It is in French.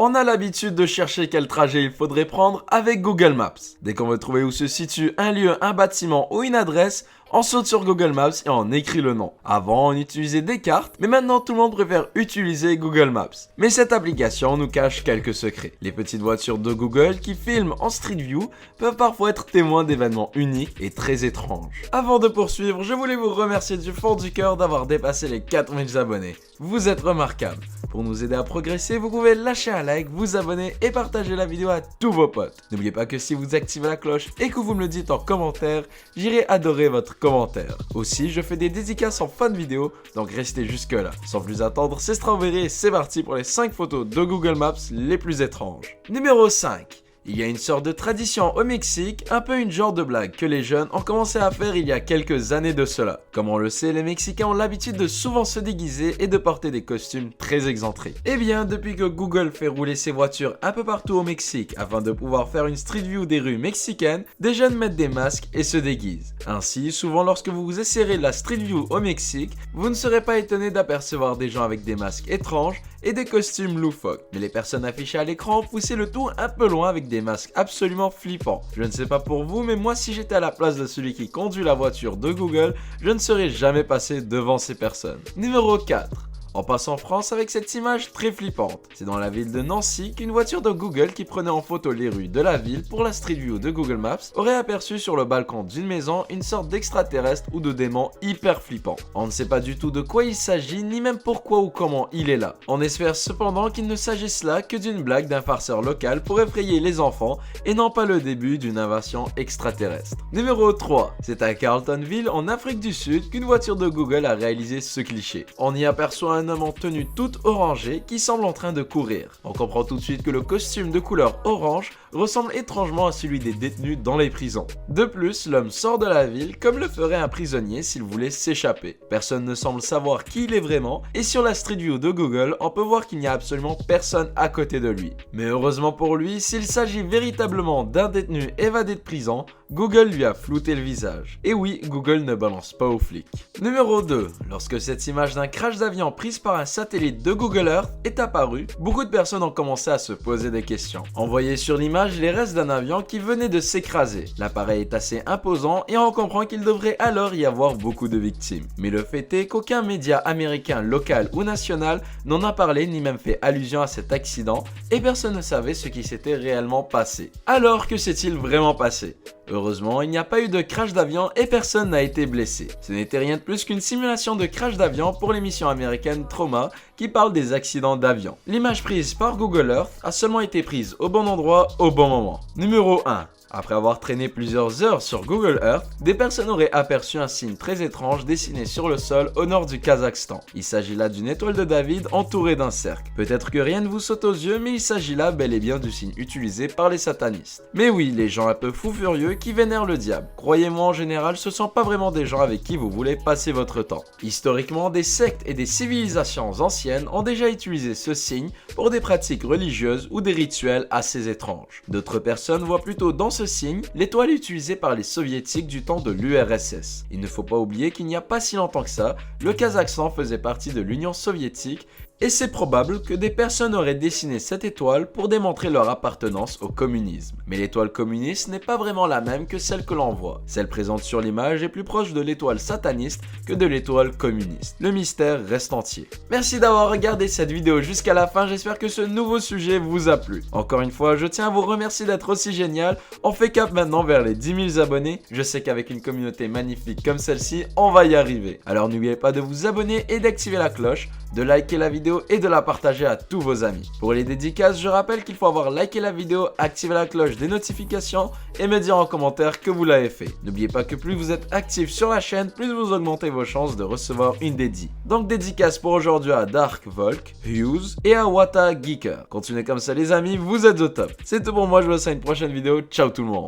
On a l'habitude de chercher quel trajet il faudrait prendre avec Google Maps. Dès qu'on veut trouver où se situe un lieu, un bâtiment ou une adresse, on saute sur Google Maps et on écrit le nom. Avant, on utilisait des cartes, mais maintenant tout le monde préfère utiliser Google Maps. Mais cette application nous cache quelques secrets. Les petites voitures de Google qui filment en Street View peuvent parfois être témoins d'événements uniques et très étranges. Avant de poursuivre, je voulais vous remercier du fond du cœur d'avoir dépassé les 4000 abonnés. Vous êtes remarquables. Pour nous aider à progresser, vous pouvez lâcher un like, vous abonner et partager la vidéo à tous vos potes. N'oubliez pas que si vous activez la cloche et que vous me le dites en commentaire, j'irai adorer votre commentaire. Aussi, je fais des dédicaces en fin de vidéo, donc restez jusque là. Sans plus attendre, c'est Strawberry et c'est parti pour les 5 photos de Google Maps les plus étranges. Numéro 5. Il y a une sorte de tradition au Mexique, un peu une genre de blague que les jeunes ont commencé à faire il y a quelques années de cela. Comme on le sait, les Mexicains ont l'habitude de souvent se déguiser et de porter des costumes très excentriques. Eh bien, depuis que Google fait rouler ses voitures un peu partout au Mexique afin de pouvoir faire une street view des rues mexicaines, des jeunes mettent des masques et se déguisent. Ainsi, souvent lorsque vous vous essayerez la street view au Mexique, vous ne serez pas étonné d'apercevoir des gens avec des masques étranges et des costumes loufoques. Mais les personnes affichées à l'écran poussaient le tout un peu loin avec des masques absolument flippants. Je ne sais pas pour vous, mais moi si j'étais à la place de celui qui conduit la voiture de Google, je ne serais jamais passé devant ces personnes. Numéro 4. On passe en France avec cette image très flippante. C'est dans la ville de Nancy qu'une voiture de Google qui prenait en photo les rues de la ville pour la Street View de Google Maps aurait aperçu sur le balcon d'une maison une sorte d'extraterrestre ou de démon hyper flippant. On ne sait pas du tout de quoi il s'agit ni même pourquoi ou comment il est là. On espère cependant qu'il ne s'agisse là que d'une blague d'un farceur local pour effrayer les enfants et non pas le début d'une invasion extraterrestre. Numéro 3. C'est à Carltonville en Afrique du Sud qu'une voiture de Google a réalisé ce cliché. On y aperçoit un homme en tenue toute orangée qui semble en train de courir. On comprend tout de suite que le costume de couleur orange ressemble étrangement à celui des détenus dans les prisons. De plus, l'homme sort de la ville comme le ferait un prisonnier s'il voulait s'échapper. Personne ne semble savoir qui il est vraiment et sur la Street View de Google, on peut voir qu'il n'y a absolument personne à côté de lui. Mais heureusement pour lui, s'il s'agit véritablement d'un détenu évadé de prison, Google lui a flouté le visage. Et oui, Google ne balance pas aux flics. Numéro 2. Lorsque cette image d'un crash d'avion prise par un satellite de Google Earth est apparue, beaucoup de personnes ont commencé à se poser des questions. On voyait sur l'image les restes d'un avion qui venait de s'écraser. L'appareil est assez imposant et on comprend qu'il devrait alors y avoir beaucoup de victimes. Mais le fait est qu'aucun média américain local ou national n'en a parlé ni même fait allusion à cet accident et personne ne savait ce qui s'était réellement passé. Alors que s'est-il vraiment passé ? Heureusement, il n'y a pas eu de crash d'avion et personne n'a été blessé. Ce n'était rien de plus qu'une simulation de crash d'avion pour l'émission américaine Trauma qui parle des accidents d'avion. L'image prise par Google Earth a seulement été prise au bon endroit au bon moment. Numéro 1. Après avoir traîné plusieurs heures sur Google Earth, des personnes auraient aperçu un signe très étrange dessiné sur le sol au nord du Kazakhstan. Il s'agit là d'une étoile de David entourée d'un cercle. Peut-être que rien ne vous saute aux yeux, mais il s'agit là bel et bien du signe utilisé par les satanistes. Mais oui, les gens un peu fous furieux qui vénèrent le diable. Croyez-moi, en général, ce sont pas vraiment des gens avec qui vous voulez passer votre temps. Historiquement, des sectes et des civilisations anciennes ont déjà utilisé ce signe pour des pratiques religieuses ou des rituels assez étranges. D'autres personnes voient plutôt dans ce signe l'étoile utilisée par les soviétiques du temps de l'URSS. Il ne faut pas oublier qu'il n'y a pas si longtemps que ça, le Kazakhstan faisait partie de l'Union soviétique et c'est probable que des personnes auraient dessiné cette étoile pour démontrer leur appartenance au communisme. Mais l'étoile communiste n'est pas vraiment la même que celle que l'on voit. Celle présente sur l'image est plus proche de l'étoile sataniste que de l'étoile communiste. Le mystère reste entier. Merci d'avoir regardé cette vidéo jusqu'à la fin, j'espère que ce nouveau sujet vous a plu. Encore une fois, je tiens à vous remercier d'être aussi génial. On fait cap maintenant vers les 10 000 abonnés. Je sais qu'avec une communauté magnifique comme celle-ci, on va y arriver. Alors n'oubliez pas de vous abonner et d'activer la cloche, de liker la vidéo et de la partager à tous vos amis. Pour les dédicaces, je rappelle qu'il faut avoir liké la vidéo, activé la cloche des notifications et me dire en commentaire que vous l'avez fait. N'oubliez pas que plus vous êtes actif sur la chaîne, plus vous augmentez vos chances de recevoir une dédie. Donc dédicace pour aujourd'hui à Dark Volk, Hughes et à Wata Geeker. Continuez comme ça les amis, vous êtes au top. C'est tout pour moi, je vous laisse à une prochaine vidéo. Ciao tout le monde.